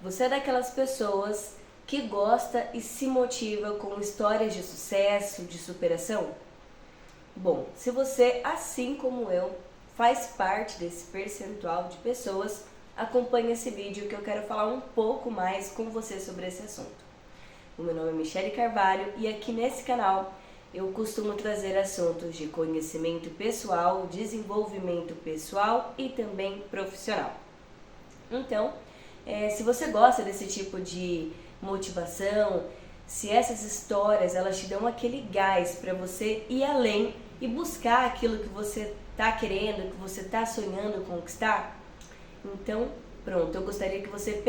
Você é daquelas pessoas que gosta e se motiva com histórias de sucesso, de superação? Bom, se você, assim como eu, faz parte desse percentual de pessoas, acompanhe esse vídeo que eu quero falar um pouco mais com você sobre esse assunto. O meu nome é Michele Carvalho e aqui nesse canal eu costumo trazer assuntos de conhecimento pessoal, desenvolvimento pessoal e também profissional. Então, se você gosta desse tipo de motivação, se essas histórias elas te dão aquele gás para você ir além e buscar aquilo que você está querendo, que você está sonhando conquistar, então pronto, eu gostaria que você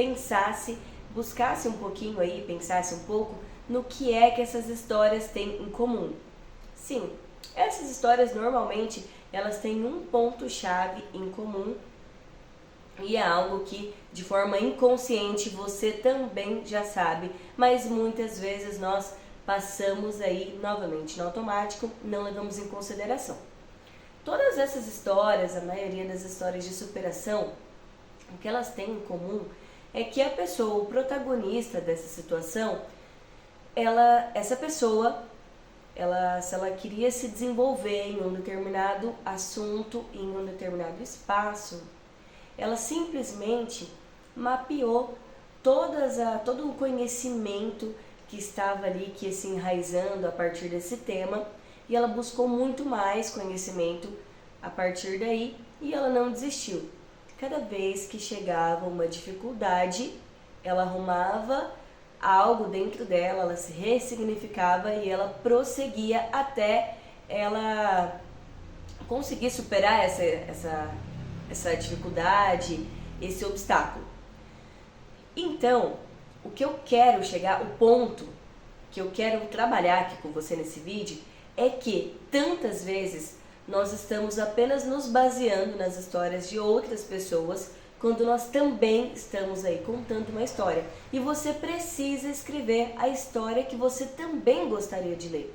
buscasse um pouquinho aí, pensasse um pouco no que é que essas histórias têm em comum. Sim, essas histórias normalmente elas têm um ponto-chave em comum e é algo que de forma inconsciente você também já sabe, mas muitas vezes nós passamos aí novamente no automático, não levamos em consideração. Todas essas histórias, a maioria das histórias de superação, o que elas têm em comum é que a pessoa, o protagonista dessa situação, essa pessoa, se ela queria se desenvolver em um determinado assunto, em um determinado espaço, ela simplesmente mapeou todo o conhecimento que estava ali, que ia se enraizando a partir desse tema, e ela buscou muito mais conhecimento a partir daí, e ela não desistiu. Cada vez que chegava uma dificuldade, ela arrumava algo dentro dela, ela se ressignificava e ela prosseguia até ela conseguir superar essa dificuldade, esse obstáculo. Então, o que eu quero chegar, o ponto que eu quero trabalhar aqui com você nesse vídeo é que tantas vezes nós estamos apenas nos baseando nas histórias de outras pessoas quando nós também estamos aí contando uma história. E você precisa escrever a história que você também gostaria de ler.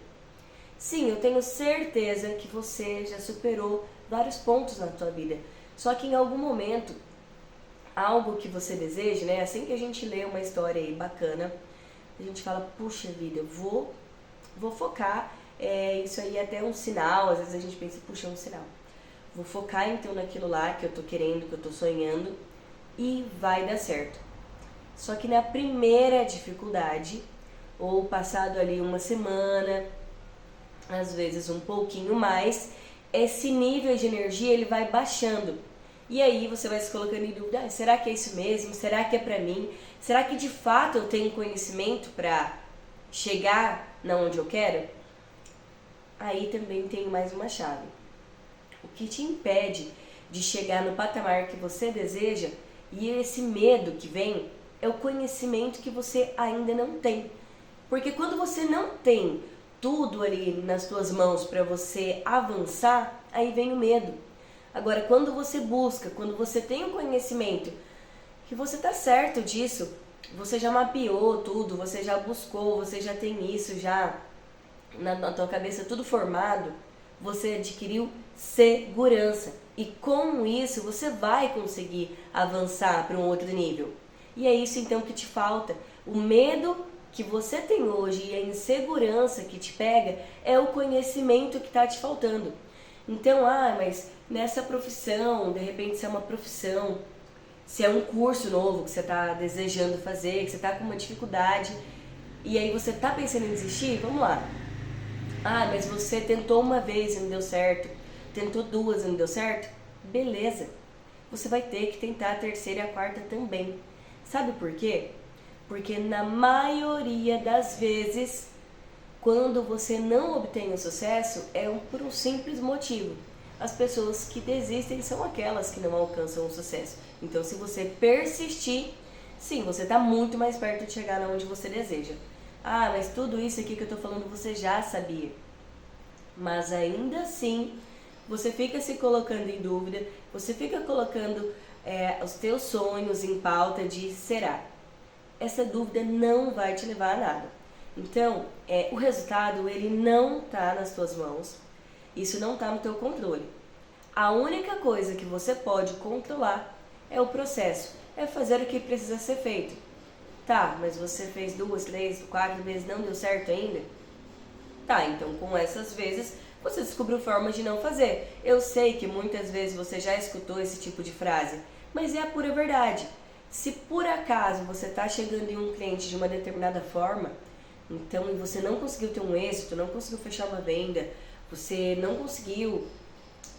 Sim, eu tenho certeza que você já superou vários pontos na sua vida. Só que em algum momento, algo que você deseja, né? Assim que a gente lê uma história aí bacana, a gente fala, puxa vida, eu vou focar, isso aí é até um sinal, às vezes a gente pensa, puxa, é um sinal. Vou focar então naquilo lá que eu tô querendo, que eu tô sonhando e vai dar certo. Só que na primeira dificuldade, ou passado ali uma semana, às vezes um pouquinho mais, esse nível de energia ele vai baixando. E aí você vai se colocando em dúvida, será que é isso mesmo? Será que é pra mim? Será que de fato eu tenho conhecimento pra chegar na onde eu quero? Aí também tem mais uma chave. O que te impede de chegar no patamar que você deseja e esse medo que vem é o conhecimento que você ainda não tem. Porque quando você não tem tudo ali nas suas mãos para você avançar, aí vem o medo. Agora, quando você busca, quando você tem o conhecimento que você tá certo disso, você já mapeou tudo, você já buscou, você já tem isso já na tua cabeça tudo formado, você adquiriu segurança. E com isso você vai conseguir avançar para um outro nível. E é isso então que te falta. O medo que você tem hoje e a insegurança que te pega é o conhecimento que está te faltando. Então, mas nessa profissão, de repente se é uma profissão, se é um curso novo que você está desejando fazer, que você está com uma dificuldade, e aí você está pensando em desistir, vamos lá. Mas você tentou uma vez e não deu certo, tentou duas e não deu certo? Beleza, você vai ter que tentar a terceira e a quarta também. Sabe por quê? Porque na maioria das vezes, quando você não obtém o sucesso, por um simples motivo. As pessoas que desistem são aquelas que não alcançam o sucesso. Então, se você persistir, sim, você está muito mais perto de chegar onde você deseja. Mas tudo isso aqui que eu estou falando você já sabia. Mas ainda assim, você fica se colocando em dúvida, você fica colocando os teus sonhos em pauta de será. Essa dúvida não vai te levar a nada. Então, o resultado ele não está nas tuas mãos, isso não está no teu controle. A única coisa que você pode controlar é o processo, é fazer o que precisa ser feito. Tá, mas você fez 2, 3, 4 vezes, não deu certo ainda? Tá, então com essas vezes você descobriu formas de não fazer. Eu sei que muitas vezes você já escutou esse tipo de frase, mas é a pura verdade. Se por acaso você está chegando em um cliente de uma determinada forma, então e você não conseguiu ter um êxito, não conseguiu fechar uma venda, você não conseguiu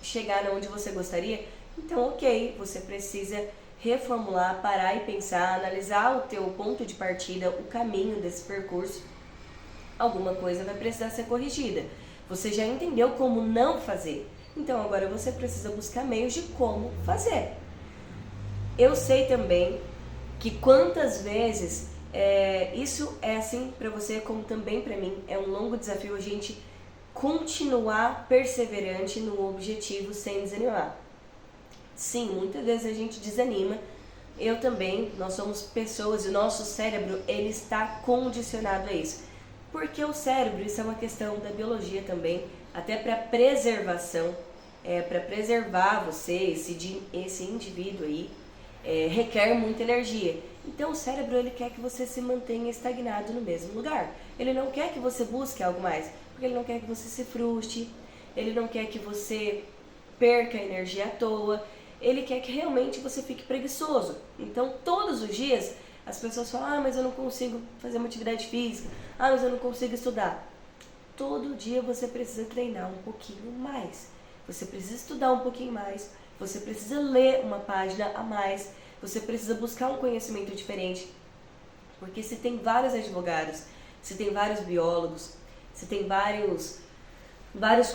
chegar onde você gostaria, então ok, você precisa reformular, parar e pensar, analisar o teu ponto de partida, o caminho desse percurso. Alguma coisa vai precisar ser corrigida. Você já entendeu como não fazer, então agora você precisa buscar meios de como fazer. Eu sei também que quantas vezes isso é assim para você como também para mim, é um longo desafio a gente continuar perseverante no objetivo sem desanimar. Sim, muitas vezes a gente desanima. Eu também, nós somos pessoas e o nosso cérebro, ele está condicionado a isso. Porque o cérebro, isso é uma questão da biologia também, até para preservação, para preservar você, esse indivíduo aí, requer muita energia. Então o cérebro, ele quer que você se mantenha estagnado no mesmo lugar. Ele não quer que você busque algo mais, porque ele não quer que você se frustre, ele não quer que você perca energia à toa, ele quer que realmente você fique preguiçoso. Então todos os dias as pessoas falam, mas eu não consigo fazer uma atividade física, mas eu não consigo estudar. Todo dia você precisa treinar um pouquinho mais, você precisa estudar um pouquinho mais, você precisa ler uma página a mais, você precisa buscar um conhecimento diferente. Porque se tem vários advogados, se tem vários biólogos, se tem vários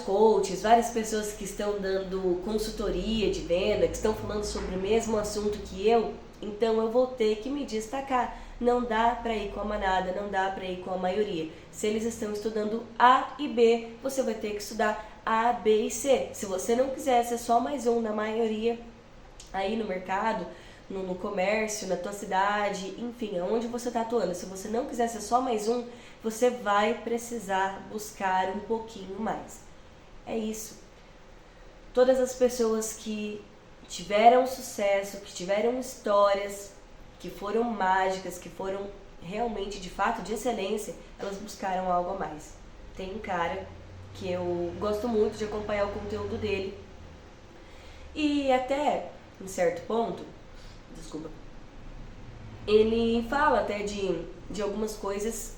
coaches, várias pessoas que estão dando consultoria de venda, que estão falando sobre o mesmo assunto que eu, então eu vou ter que me destacar. Não dá para ir com a manada, não dá para ir com a maioria. Se eles estão estudando A e B, você vai ter que estudar A, B e C. Se você não quiser ser só mais um na maioria, aí no mercado, no comércio, na tua cidade, enfim, aonde você está atuando, se você não quiser ser só mais um, você vai precisar buscar um pouquinho mais. É isso. Todas as pessoas que tiveram sucesso, que tiveram histórias, que foram mágicas, que foram realmente, de fato, de excelência, elas buscaram algo a mais. Tem um cara que eu gosto muito de acompanhar o conteúdo dele e até, em certo ponto, ele fala até de algumas coisas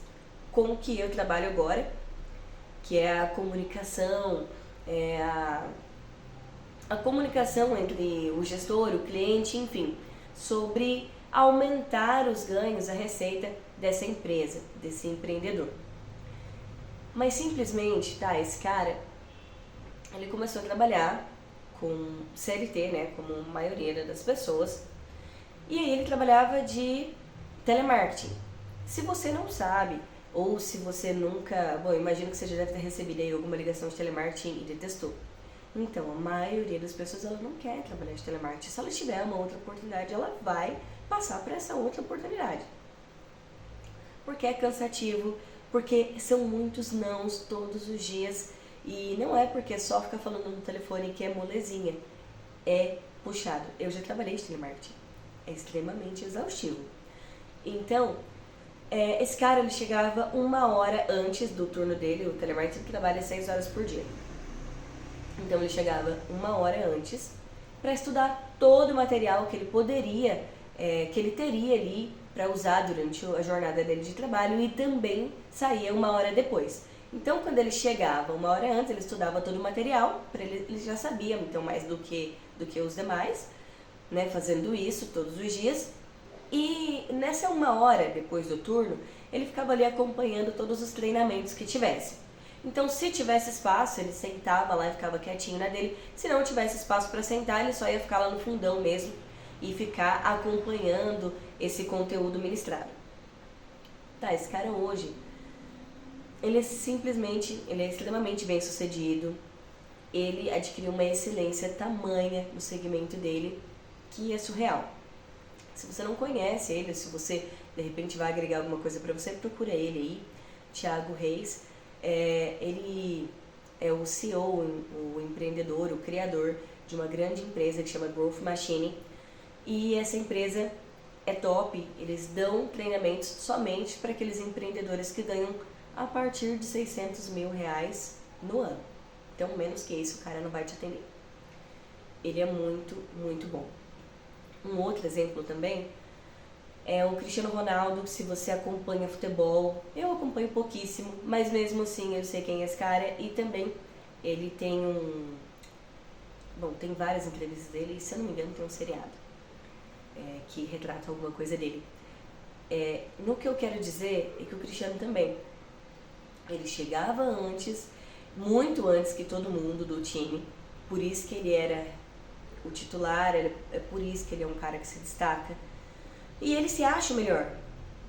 com que eu trabalho agora, que é a comunicação, a comunicação entre o gestor, o cliente, enfim, sobre aumentar os ganhos, a receita dessa empresa, desse empreendedor. Mas simplesmente, esse cara, ele começou a trabalhar com CLT, né, como a maioria das pessoas, e aí ele trabalhava de telemarketing. Se você não sabe, ou se você nunca... Bom, imagino que você já deve ter recebido aí alguma ligação de telemarketing e detestou. Então, a maioria das pessoas, ela não quer trabalhar de telemarketing. Se ela tiver uma outra oportunidade, ela vai passar por essa outra oportunidade. Porque é cansativo, porque são muitos nãos todos os dias. E não é porque só ficar falando no telefone que é molezinha. É puxado. Eu já trabalhei de telemarketing. É extremamente exaustivo. Então, esse cara, ele chegava 1 hora antes do turno dele. O telemarketing trabalha 6 horas por dia. Então ele chegava 1 hora antes para estudar todo o material que ele poderia, que ele teria ali para usar durante a jornada dele de trabalho, e também saía 1 hora depois. Então quando ele chegava 1 hora antes, ele estudava todo o material, ele já sabia então mais do que os demais, né, fazendo isso todos os dias. E nessa 1 hora depois do turno, ele ficava ali acompanhando todos os treinamentos que tivesse. Então, se tivesse espaço, ele sentava lá e ficava quietinho na dele. Se não tivesse espaço para sentar, ele só ia ficar lá no fundão mesmo e ficar acompanhando esse conteúdo ministrado. Esse cara hoje, ele é extremamente bem sucedido. Ele adquiriu uma excelência tamanha no segmento dele que é surreal. Se você não conhece ele, se você de repente vai agregar alguma coisa para você, procura ele aí, Thiago Reis. Ele é o CEO, o empreendedor, o criador de uma grande empresa que chama Growth Machine, e essa empresa é top, eles dão treinamentos somente para aqueles empreendedores que ganham a partir de 600 mil reais no ano. Então, menos que isso, o cara não vai te atender. Ele é muito, muito bom. Um outro exemplo também é o Cristiano Ronaldo. Se você acompanha futebol, eu acompanho pouquíssimo, mas mesmo assim eu sei quem é esse cara. E também ele tem tem várias entrevistas dele e, se eu não me engano, tem um seriado que retrata alguma coisa dele. No que eu quero dizer é que o Cristiano também, ele chegava antes, muito antes que todo mundo do time, por isso que ele era o titular, é por isso que ele é um cara que se destaca. E ele se acha o melhor.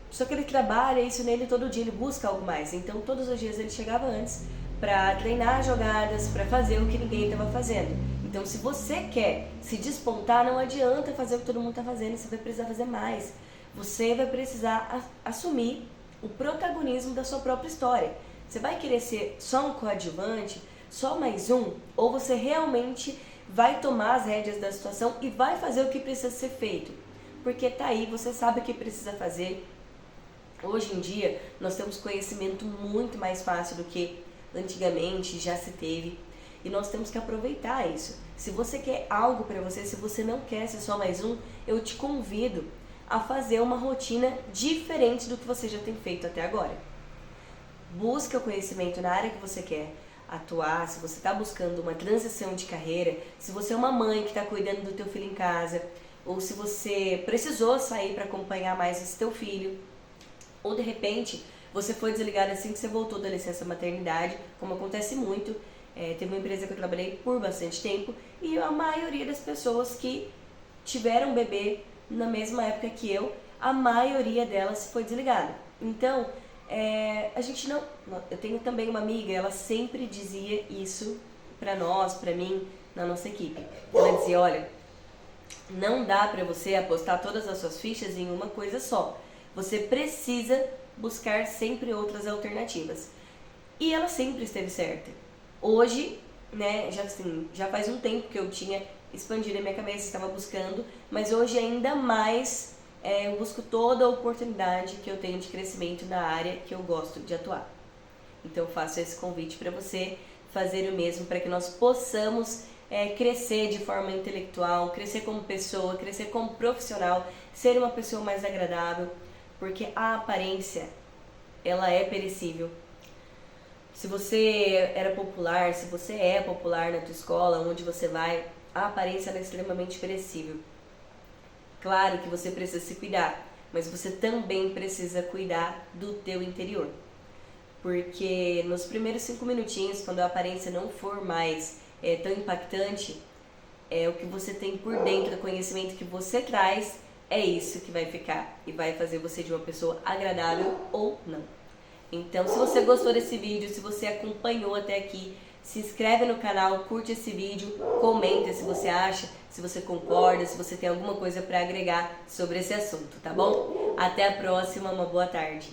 Só que ele trabalha isso nele todo dia, ele busca algo mais. Então todos os dias ele chegava antes para treinar jogadas, para fazer o que ninguém estava fazendo. Então se você quer se despontar, não adianta fazer o que todo mundo está fazendo, você vai precisar fazer mais. Você vai precisar assumir o protagonismo da sua própria história. Você vai querer ser só um coadjuvante, só mais um? Ou você realmente vai tomar as rédeas da situação e vai fazer o que precisa ser feito? Porque tá aí, você sabe o que precisa fazer. Hoje em dia, nós temos conhecimento muito mais fácil do que antigamente já se teve. E nós temos que aproveitar isso. Se você quer algo para você, se você não quer ser só mais um, eu te convido a fazer uma rotina diferente do que você já tem feito até agora. Busca o conhecimento na área que você quer atuar, se você está buscando uma transição de carreira, se você é uma mãe que está cuidando do teu filho em casa, ou se você precisou sair para acompanhar mais esse teu filho, ou de repente você foi desligado assim que você voltou da licença maternidade, como acontece muito. Teve uma empresa que eu trabalhei por bastante tempo e a maioria das pessoas que tiveram bebê na mesma época que eu, a maioria delas foi desligada. Então, a gente não... Eu tenho também uma amiga, ela sempre dizia isso pra nós, pra mim, na nossa equipe. Ela dizia, olha, não dá pra você apostar todas as suas fichas em uma coisa só. Você precisa buscar sempre outras alternativas. E ela sempre esteve certa. Hoje, né, já faz um tempo que eu tinha expandido a minha cabeça, estava buscando, mas hoje ainda mais eu busco toda a oportunidade que eu tenho de crescimento na área que eu gosto de atuar. Então eu faço esse convite para você fazer o mesmo, para que nós possamos crescer de forma intelectual, crescer como pessoa, crescer como profissional, ser uma pessoa mais agradável, porque a aparência, ela é perecível. Se você era popular, se você é popular na tua escola, onde você vai, a aparência é extremamente perecível. Claro que você precisa se cuidar, mas você também precisa cuidar do teu interior. Porque nos primeiros 5 minutinhos, quando a aparência não for mais tão impactante, o que você tem por dentro, do conhecimento que você traz, é isso que vai ficar e vai fazer você de uma pessoa agradável ou não. Então, se você gostou desse vídeo, se você acompanhou até aqui, se inscreve no canal, curte esse vídeo, comenta se você acha, se você concorda, se você tem alguma coisa para agregar sobre esse assunto, tá bom? Até a próxima, uma boa tarde.